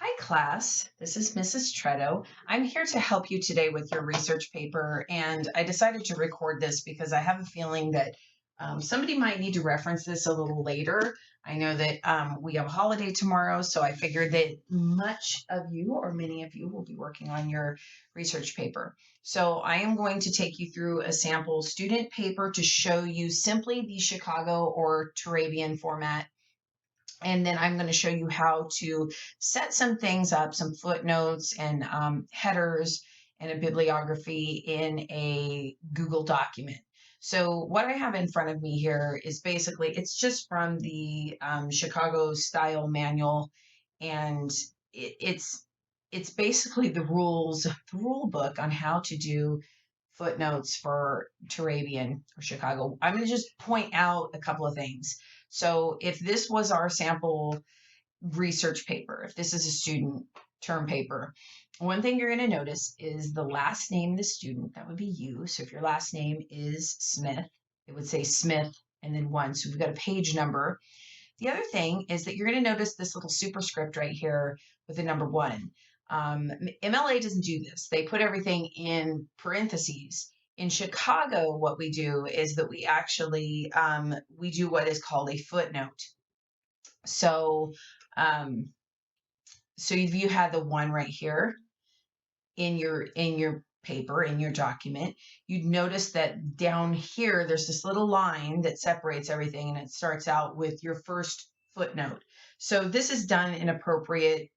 Hi, class. This is Mrs. Tredo. I'm here to help you today with your research paper, and I decided to record this because I have a feeling that somebody might need to reference this a little later. I know that we have a holiday tomorrow, so I figured that much of you or many of you will be working on your research paper. So I am going to take you through a sample student paper to show you simply the Chicago or Turabian format, and then I'm going to show you how to set some things up, some footnotes and headers and a bibliography in a Google document. So what I have in front of me here is basically, it's just from the Chicago Style Manual, and it's basically the rule book on how to do footnotes for Turabian or Chicago. I'm going to just point out a couple of things. So if this was our sample research paper, if this is a student term paper, one thing you're going to notice is the last name of the student. That would be you. So if your last name is Smith, it would say Smith and then one. So we've got a page number. The other thing is that you're going to notice this little superscript right here with the number one. MLA doesn't do this. They put everything in parentheses. In Chicago, what we do is that we actually we do what is called a footnote. So, so if you had the one right here in your paper, in your document, you'd notice that down here there's this little line that separates everything, and it starts out with your first footnote. So this is done in appropriate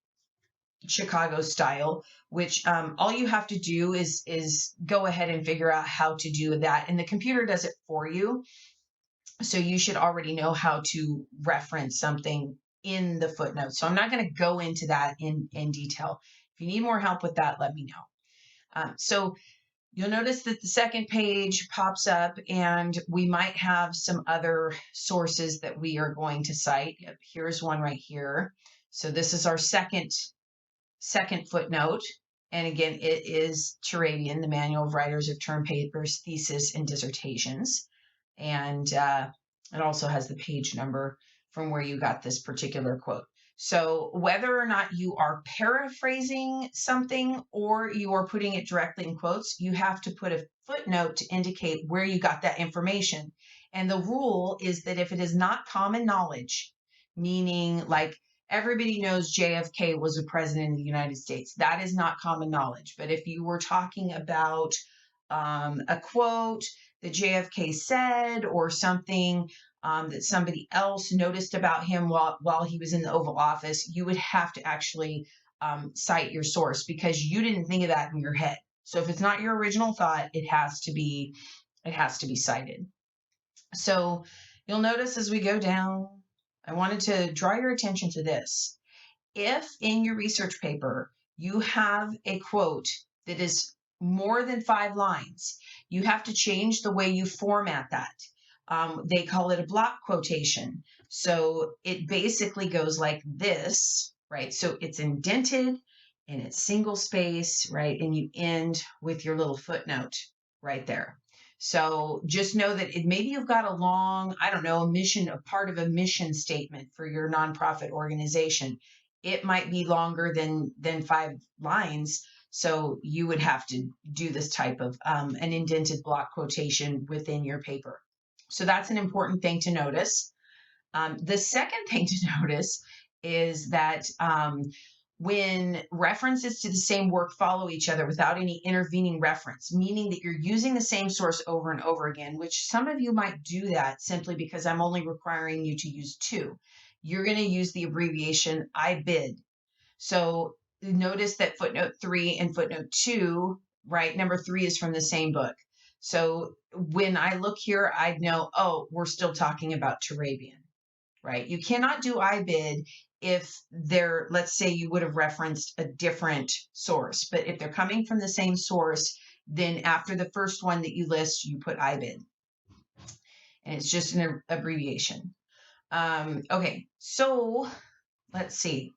Chicago style, which all you have to do is go ahead and figure out how to do that, and the computer does it for you. So you should already know how to reference something in the footnote. So I'm not going to go into that in detail. If you need more help with that, let me know. So you'll notice that the second page pops up, and we might have some other sources that we are going to cite. Here's one right here. So this is our second footnote. And again, it is Turabian, the Manual of Writers of Term Papers, Thesis, and Dissertations. And it also has the page number from where you got this particular quote. So whether or not you are paraphrasing something or you are putting it directly in quotes, you have to put a footnote to indicate where you got that information. And the rule is that if it is not common knowledge, meaning like everybody knows JFK was a president of the United States, that is not common knowledge. But if you were talking about a quote that JFK said, or something that somebody else noticed about him while he was in the Oval Office, you would have to actually cite your source because you didn't think of that in your head. So if it's not your original thought, it has to be cited. So you'll notice as we go down, I wanted to draw your attention to this. If in your research paper you have a quote that is more than 5 lines, you have to change the way you format that. They call it a block quotation. So it basically goes like this, right? So it's indented and it's single space, right? And you end with your little footnote right there. So just know that maybe you've got a long, I don't know, a part of a mission statement for your nonprofit organization. It might be longer than 5 lines. So you would have to do this type of an indented block quotation within your paper. So that's an important thing to notice. The second thing to notice is that when references to the same work follow each other without any intervening reference, meaning that you're using the same source over and over again, which some of you might do that simply because I'm only requiring you to use 2. You're going to use the abbreviation IBID. So notice that footnote 3 and footnote 2, right? Number 3 is from the same book. So when I look here, I'd know, oh, we're still talking about Turabian, right? You cannot do IBID if they're, let's say you would have referenced a different source, but if they're coming from the same source, then after the first one that you list, you put IBID. And it's just an abbreviation. Okay, so let's see.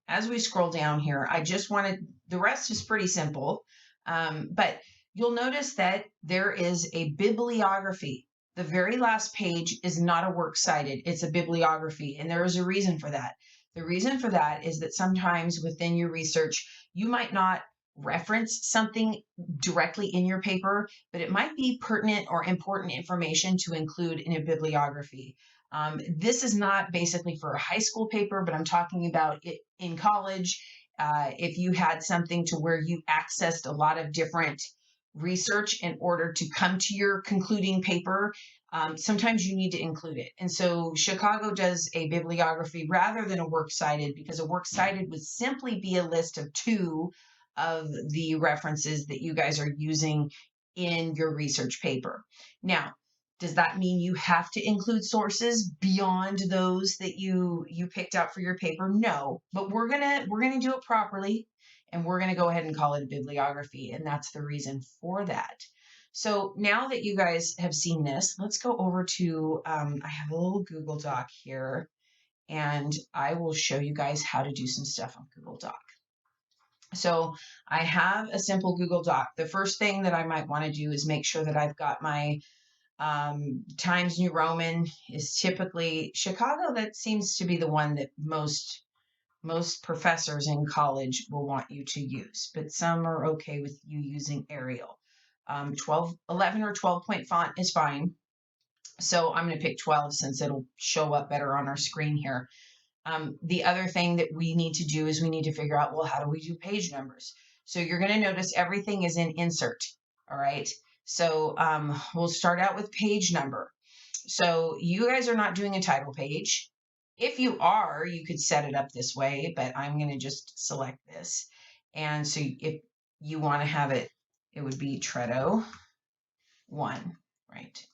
As we scroll down here, I just wanted, the rest is pretty simple, but you'll notice that there is a bibliography. The very last page is not a works cited, it's a bibliography, and there is a reason for that. The reason for that is that sometimes within your research, you might not reference something directly in your paper, but it might be pertinent or important information to include in a bibliography. This is not basically for a high school paper, but I'm talking about it in college. If you had something to where you accessed a lot of different research in order to come to your concluding paper, sometimes you need to include it. And so Chicago does a bibliography rather than a works cited, because a works cited would simply be a list of 2 of the references that you guys are using in your research paper. Now, does that mean you have to include sources beyond those that you picked out for your paper? No, but we're gonna do it properly, and we're gonna go ahead and call it a bibliography, and that's the reason for that. So now that you guys have seen this, let's go over to, I have a little Google Doc here, and I will show you guys how to do some stuff on Google Doc. So I have a simple Google Doc. The first thing that I might want to do is make sure that I've got my Times New Roman is typically Chicago. That seems to be the one that most professors in college will want you to use, but some are okay with you using Arial. 11 or 12 point font is fine. So I'm going to pick 12 since it'll show up better on our screen here. The other thing that we need to do is we need to figure out, well, how do we do page numbers? So you're going to notice everything is in insert. All right. So we'll start out with page number. So you guys are not doing a title page. If you are, you could set it up this way, but I'm going to just select this. And so if you want to have it, it would be Treto 1, right?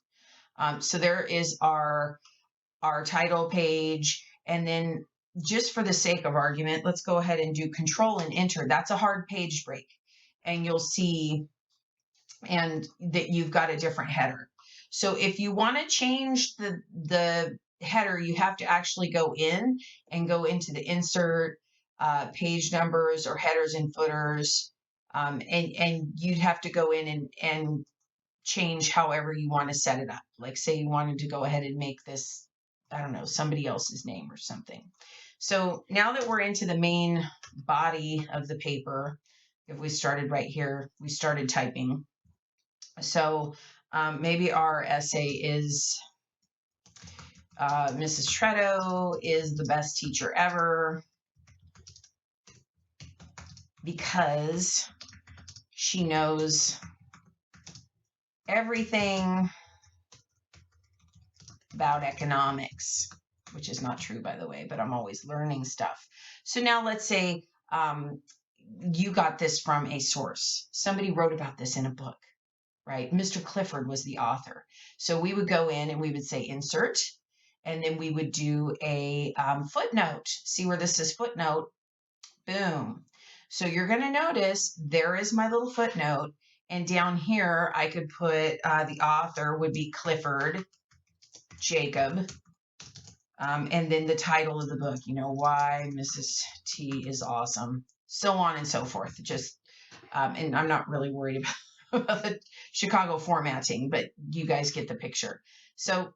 So there is our title page. And then just for the sake of argument, let's go ahead and do Control and Enter. That's a hard page break. And you'll see and that you've got a different header. So if you want to change the header, you have to actually go in and go into the insert page numbers or headers and footers. And you'd have to go in and change however you want to set it up. Like say you wanted to go ahead and make this, I don't know, somebody else's name or something. So now that we're into the main body of the paper, if we started right here, we started typing. So maybe our essay is Mrs. Treto is the best teacher ever because she knows everything about economics, which is not true, by the way, but I'm always learning stuff. So now let's say you got this from a source. Somebody wrote about this in a book, right? Mr. Clifford was the author. So we would go in and we would say insert, and then we would do a footnote. See where this says footnote? Boom. So you're going to notice there is my little footnote. And down here, I could put the author would be Clifford Jacob. And then the title of the book, you know, why Mrs. T is awesome, so on and so forth. Just, and I'm not really worried about the Chicago formatting, but you guys get the picture. So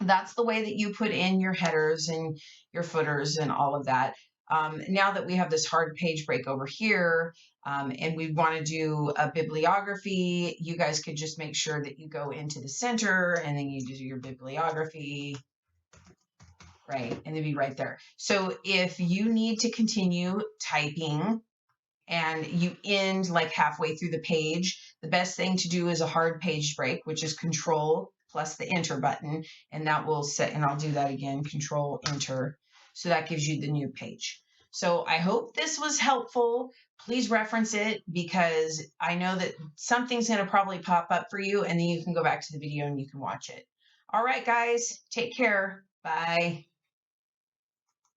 that's the way that you put in your headers and your footers and all of that. Now that we have this hard page break over here, and we want to do a bibliography, you guys could just make sure that you go into the center and then you do your bibliography, right? And they'd be right there. So if you need to continue typing and you end like halfway through the page, the best thing to do is a hard page break, which is Control plus the Enter button. And that will set, and I'll do that again, Control Enter. So that gives you the new page. So I hope this was helpful. Please reference it because I know that something's going to probably pop up for you, and then you can go back to the video and you can watch it. All right, guys, take care. Bye.